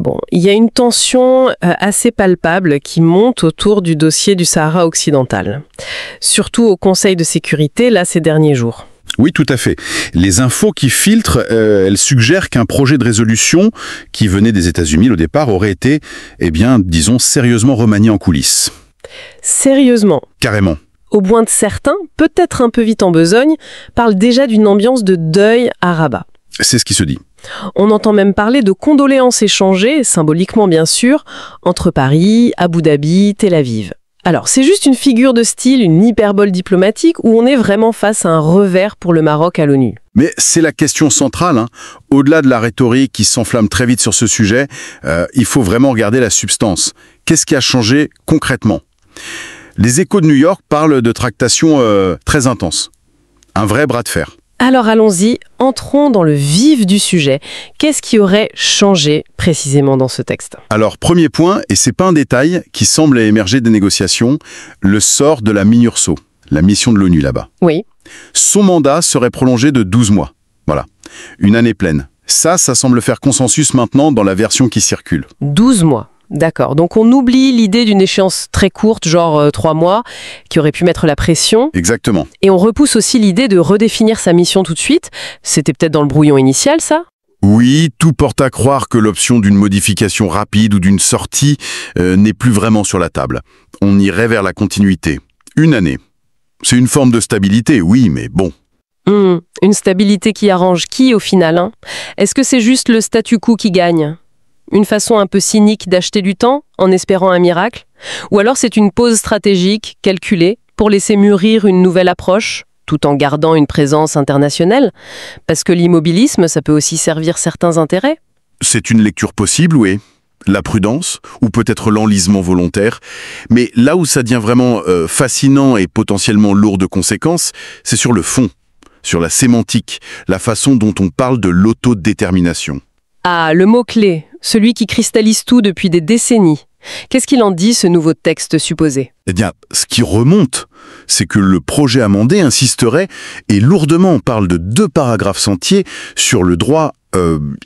Bon, il y a une tension assez palpable qui monte autour du dossier du Sahara occidental. Surtout au Conseil de sécurité, là, ces derniers jours. Oui, tout à fait. Les infos qui filtrent, elles suggèrent qu'un projet de résolution qui venait des États-Unis au départ aurait été, disons, sérieusement remanié en coulisses. Sérieusement. Carrément. Au point de certains, peut-être un peu vite en besogne, parlent déjà d'une ambiance de deuil à Rabat. C'est ce qui se dit. On entend même parler de condoléances échangées, symboliquement bien sûr, entre Paris, Abu Dhabi, Tel Aviv. Alors, c'est juste une figure de style, une hyperbole diplomatique, où on est vraiment face à un revers pour le Maroc à l'ONU. Mais c'est la question centrale, hein. Au-delà de la rhétorique qui s'enflamme très vite sur ce sujet, il faut vraiment regarder la substance. Qu'est-ce qui a changé concrètement ? Les Échos de New York parlent de tractations très intenses. Un vrai bras de fer. Alors allons-y, entrons dans le vif du sujet. Qu'est-ce qui aurait changé précisément dans ce texte ? Alors, premier point, et c'est pas un détail qui semble émerger des négociations, le sort de la MINURSO, la mission de l'ONU là-bas. Oui. Son mandat serait prolongé de 12 mois. Voilà. Une année pleine. Ça semble faire consensus maintenant dans la version qui circule. 12 mois. D'accord. Donc on oublie l'idée d'une échéance très courte, genre 3 mois, qui aurait pu mettre la pression. Exactement. Et on repousse aussi l'idée de redéfinir sa mission tout de suite. C'était peut-être dans le brouillon initial, ça ? Oui, tout porte à croire que l'option d'une modification rapide ou d'une sortie n'est plus vraiment sur la table. On irait vers la continuité. Une année. C'est une forme de stabilité, oui, mais bon. Une stabilité qui arrange qui au final, hein ? Est-ce que c'est juste le statu quo qui gagne ? Une façon un peu cynique d'acheter du temps en espérant un miracle ? Ou alors c'est une pause stratégique, calculée, pour laisser mûrir une nouvelle approche, tout en gardant une présence internationale ? Parce que l'immobilisme, ça peut aussi servir certains intérêts ? C'est une lecture possible, oui. La prudence, ou peut-être l'enlisement volontaire. Mais là où ça devient vraiment fascinant et potentiellement lourd de conséquences, c'est sur le fond, sur la sémantique, la façon dont on parle de l'autodétermination. Ah, le mot-clé, celui qui cristallise tout depuis des décennies. Qu'est-ce qu'il en dit, ce nouveau texte supposé ? Eh bien, ce qui remonte, c'est que le projet amendé insisterait, et lourdement parle de 2 paragraphes entiers, sur le droit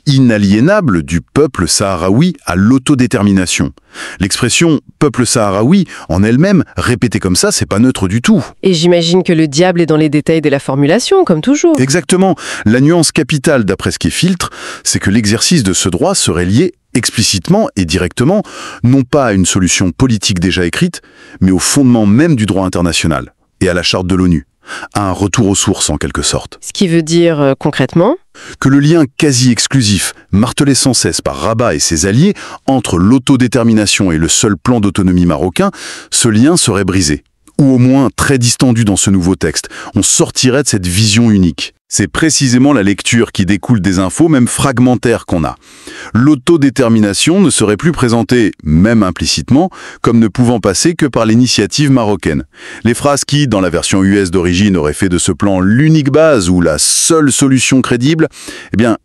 inaliénable du peuple sahraoui à l'autodétermination. L'expression « peuple sahraoui » en elle-même, répétée comme ça, c'est pas neutre du tout. Et j'imagine que le diable est dans les détails de la formulation, comme toujours. Exactement. La nuance capitale, d'après ce qui filtre, c'est que l'exercice de ce droit serait lié explicitement et directement, non pas à une solution politique déjà écrite, mais au fondement même du droit international et à la charte de l'ONU, à un retour aux sources en quelque sorte. Ce qui veut dire, concrètement ? Que le lien quasi exclusif, martelé sans cesse par Rabat et ses alliés, entre l'autodétermination et le seul plan d'autonomie marocain, ce lien serait brisé. Ou au moins très distendu dans ce nouveau texte. On sortirait de cette vision unique. C'est précisément la lecture qui découle des infos, même fragmentaires, qu'on a. L'autodétermination ne serait plus présentée, même implicitement, comme ne pouvant passer que par l'initiative marocaine. Les phrases qui, dans la version US d'origine, auraient fait de ce plan l'unique base ou la seule solution crédible,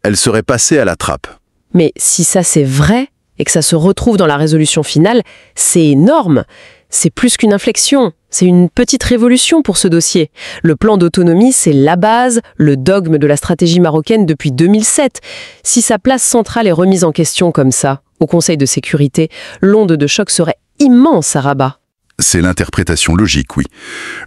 elles seraient passées à la trappe. Mais si ça c'est vrai, et que ça se retrouve dans la résolution finale, c'est énorme. C'est plus qu'une inflexion, c'est une petite révolution pour ce dossier. Le plan d'autonomie, c'est la base, le dogme de la stratégie marocaine depuis 2007. Si sa place centrale est remise en question comme ça, au Conseil de sécurité, l'onde de choc serait immense à Rabat. C'est l'interprétation logique, oui.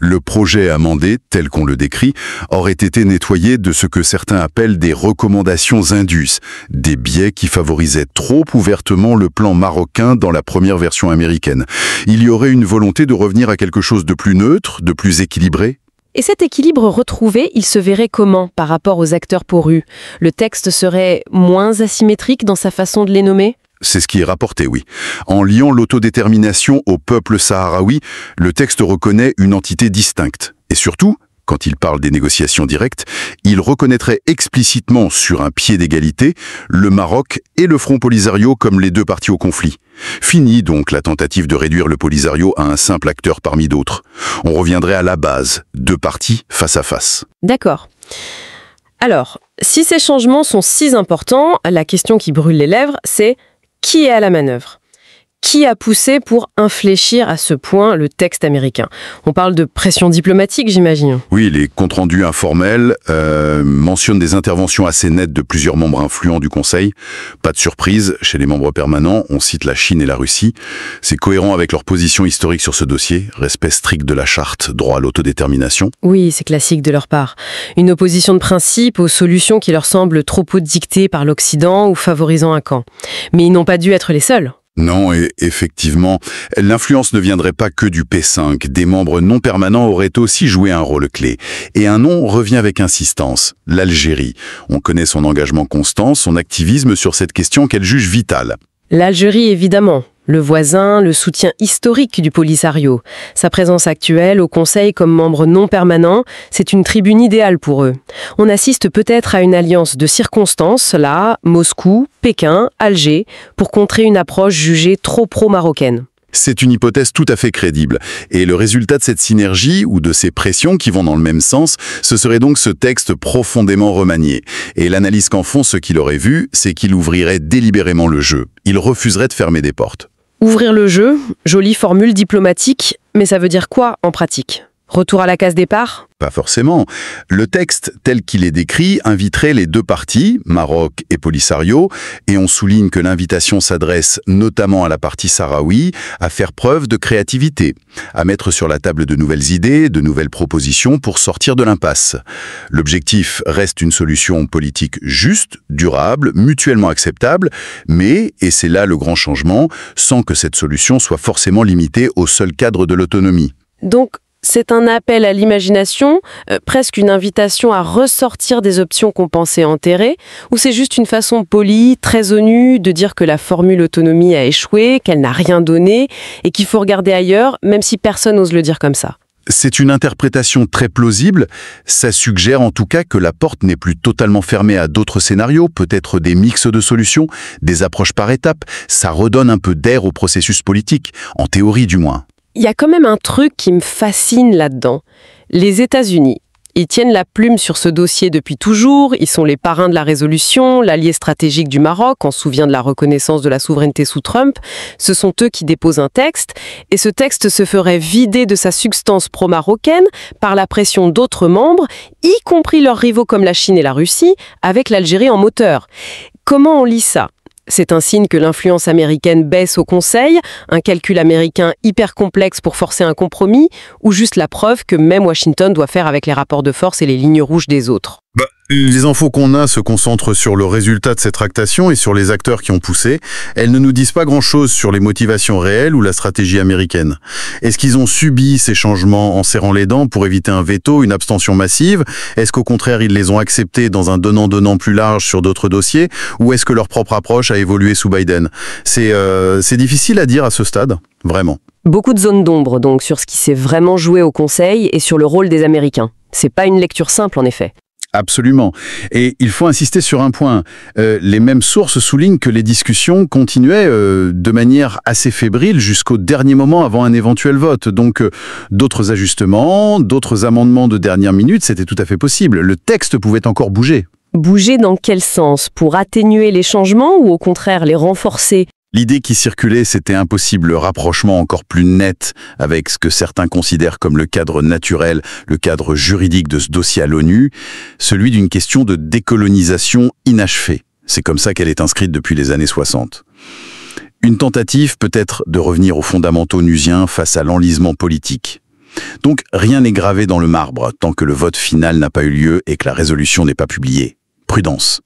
Le projet amendé, tel qu'on le décrit, aurait été nettoyé de ce que certains appellent des recommandations indus, des biais qui favorisaient trop ouvertement le plan marocain dans la première version américaine. Il y aurait une volonté de revenir à quelque chose de plus neutre, de plus équilibré. Et cet équilibre retrouvé, il se verrait comment par rapport aux acteurs porus ? Le texte serait moins asymétrique dans sa façon de les nommer ? C'est ce qui est rapporté, oui. En liant l'autodétermination au peuple sahraoui, le texte reconnaît une entité distincte. Et surtout, quand il parle des négociations directes, il reconnaîtrait explicitement sur un pied d'égalité le Maroc et le Front Polisario comme les 2 parties au conflit. Fini donc la tentative de réduire le Polisario à un simple acteur parmi d'autres. On reviendrait à la base, 2 parties face à face. D'accord. Alors, si ces changements sont si importants, la question qui brûle les lèvres, c'est qui est à la manœuvre ? Qui a poussé pour infléchir à ce point le texte américain? On parle de pression diplomatique, j'imagine. Oui, les comptes rendus informels mentionnent des interventions assez nettes de plusieurs membres influents du Conseil. Pas de surprise, chez les membres permanents, on cite la Chine et la Russie. C'est cohérent avec leur position historique sur ce dossier, respect strict de la charte, droit à l'autodétermination. Oui, c'est classique de leur part. Une opposition de principe aux solutions qui leur semblent trop peu dictées par l'Occident ou favorisant un camp. Mais ils n'ont pas dû être les seuls. Non, et effectivement, l'influence ne viendrait pas que du P5. Des membres non permanents auraient aussi joué un rôle clé. Et un nom revient avec insistance, l'Algérie. On connaît son engagement constant, son activisme sur cette question qu'elle juge vitale. L'Algérie, évidemment. Le voisin, le soutien historique du Polisario. Sa présence actuelle au Conseil comme membre non permanent, c'est une tribune idéale pour eux. On assiste peut-être à une alliance de circonstances, là, Moscou, Pékin, Alger, pour contrer une approche jugée trop pro-marocaine. C'est une hypothèse tout à fait crédible. Et le résultat de cette synergie, ou de ces pressions qui vont dans le même sens, ce serait donc ce texte profondément remanié. Et l'analyse qu'en font ceux qui l'auraient vu, c'est qu'il ouvrirait délibérément le jeu. Il refuserait de fermer des portes. Ouvrir le jeu, jolie formule diplomatique, mais ça veut dire quoi en pratique? Retour à la case départ? Pas forcément. Le texte, tel qu'il est décrit, inviterait les deux parties, Maroc et Polisario, et on souligne que l'invitation s'adresse notamment à la partie sahraoui, à faire preuve de créativité, à mettre sur la table de nouvelles idées, de nouvelles propositions pour sortir de l'impasse. L'objectif reste une solution politique juste, durable, mutuellement acceptable, mais, et c'est là le grand changement, sans que cette solution soit forcément limitée au seul cadre de l'autonomie. Donc, c'est un appel à l'imagination, presque une invitation à ressortir des options qu'on pensait enterrées, ou c'est juste une façon polie, très honnue, de dire que la formule autonomie a échoué, qu'elle n'a rien donné, et qu'il faut regarder ailleurs, même si personne n'ose le dire comme ça. C'est une interprétation très plausible. Ça suggère en tout cas que la porte n'est plus totalement fermée à d'autres scénarios, peut-être des mix de solutions, des approches par étapes. Ça redonne un peu d'air au processus politique, en théorie du moins. Il y a quand même un truc qui me fascine là-dedans. Les États-Unis, ils tiennent la plume sur ce dossier depuis toujours, ils sont les parrains de la résolution, l'allié stratégique du Maroc, on se souvient de la reconnaissance de la souveraineté sous Trump, ce sont eux qui déposent un texte, et ce texte se ferait vider de sa substance pro-marocaine par la pression d'autres membres, y compris leurs rivaux comme la Chine et la Russie, avec l'Algérie en moteur. Comment on lit ça ? C'est un signe que l'influence américaine baisse au Conseil, un calcul américain hyper complexe pour forcer un compromis, ou juste la preuve que même Washington doit faire avec les rapports de force et les lignes rouges des autres. Les infos qu'on a se concentrent sur le résultat de cette tractation et sur les acteurs qui ont poussé. Elles ne nous disent pas grand-chose sur les motivations réelles ou la stratégie américaine. Est-ce qu'ils ont subi ces changements en serrant les dents pour éviter un veto, une abstention massive? Est-ce qu'au contraire, ils les ont acceptés dans un donnant-donnant plus large sur d'autres dossiers? Ou est-ce que leur propre approche a évolué sous Biden? C'est difficile à dire à ce stade, vraiment. Beaucoup de zones d'ombre, donc, sur ce qui s'est vraiment joué au Conseil et sur le rôle des Américains. C'est pas une lecture simple, en effet. Absolument. Et il faut insister sur un point. Les mêmes sources soulignent que les discussions continuaient de manière assez fébrile jusqu'au dernier moment avant un éventuel vote. Donc, d'autres ajustements, d'autres amendements de dernière minute, c'était tout à fait possible. Le texte pouvait encore bouger. Bouger dans quel sens? Pour atténuer les changements ou au contraire les renforcer? L'idée qui circulait, c'était un possible rapprochement encore plus net avec ce que certains considèrent comme le cadre naturel, le cadre juridique de ce dossier à l'ONU, celui d'une question de décolonisation inachevée. C'est comme ça qu'elle est inscrite depuis les années 60. Une tentative peut-être de revenir aux fondamentaux onusiens face à l'enlisement politique. Donc rien n'est gravé dans le marbre tant que le vote final n'a pas eu lieu et que la résolution n'est pas publiée. Prudence.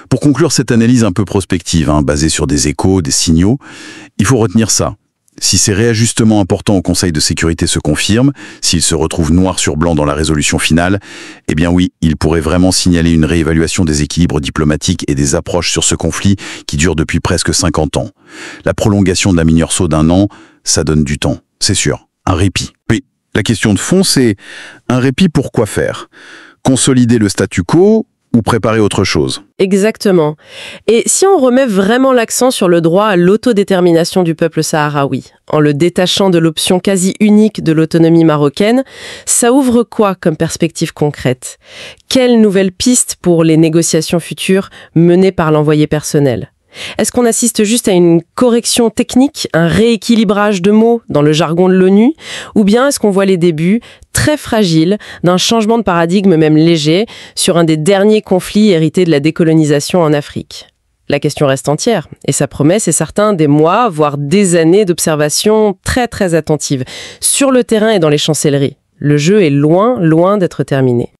Pour conclure cette analyse un peu prospective, basée sur des échos, des signaux, il faut retenir ça. Si ces réajustements importants au Conseil de sécurité se confirment, s'ils se retrouvent noir sur blanc dans la résolution finale, eh bien oui, ils pourraient vraiment signaler une réévaluation des équilibres diplomatiques et des approches sur ce conflit qui dure depuis presque 50 ans. La prolongation de la mineure-saut d'un an, ça donne du temps, c'est sûr, un répit. Oui, la question de fond, c'est un répit pour quoi faire? Consolider le statu quo ou préparer autre chose? Exactement. Et si on remet vraiment l'accent sur le droit à l'autodétermination du peuple sahraoui, en le détachant de l'option quasi unique de l'autonomie marocaine, ça ouvre quoi comme perspective concrète? Quelle nouvelle piste pour les négociations futures menées par l'envoyé personnel? Est-ce qu'on assiste juste à une correction technique, un rééquilibrage de mots dans le jargon de l'ONU, ou bien est-ce qu'on voit les débuts très fragiles d'un changement de paradigme même léger sur un des derniers conflits hérités de la décolonisation en Afrique? La question reste entière, et ça promet, c'est certain, des mois, voire des années d'observation très très attentive, sur le terrain et dans les chancelleries. Le jeu est loin, loin d'être terminé.